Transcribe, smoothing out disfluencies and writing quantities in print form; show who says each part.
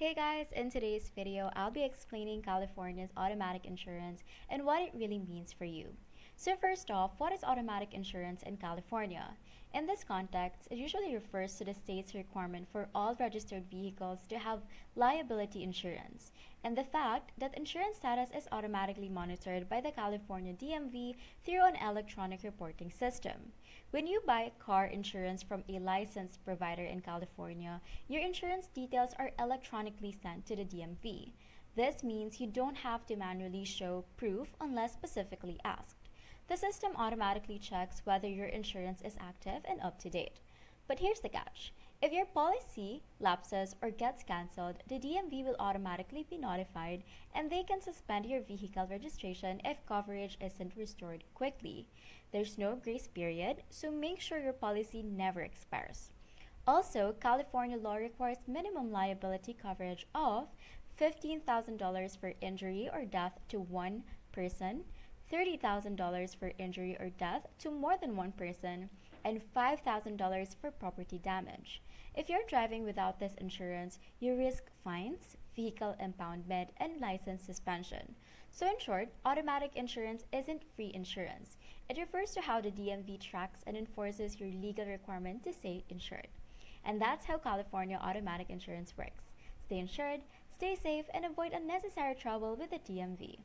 Speaker 1: Hey guys, in today's video, I'll be explaining California's automatic insurance and what it really means for you. So first off, what is automatic insurance in California? In this context, it usually refers to the state's requirement for all registered vehicles to have liability insurance, and the fact that insurance status is automatically monitored by the California DMV through an electronic reporting system. When you buy car insurance from a licensed provider in California, your insurance details are electronically sent to the DMV. This means you don't have to manually show proof unless specifically asked. The system automatically checks whether your insurance is active and up to date. But here's the catch. If your policy lapses or gets canceled, the DMV will automatically be notified and they can suspend your vehicle registration if coverage isn't restored quickly. There's no grace period, so make sure your policy never expires. Also, California law requires minimum liability coverage of $15,000 for injury or death to one person, $30,000 for injury or death to more than one person, and $5,000 for property damage. If you're driving without this insurance, you risk fines, vehicle impoundment, and license suspension. So in short, automatic insurance isn't free insurance. It refers to how the DMV tracks and enforces your legal requirement to stay insured. And that's how California automatic insurance works. Stay insured, stay safe, and avoid unnecessary trouble with the DMV.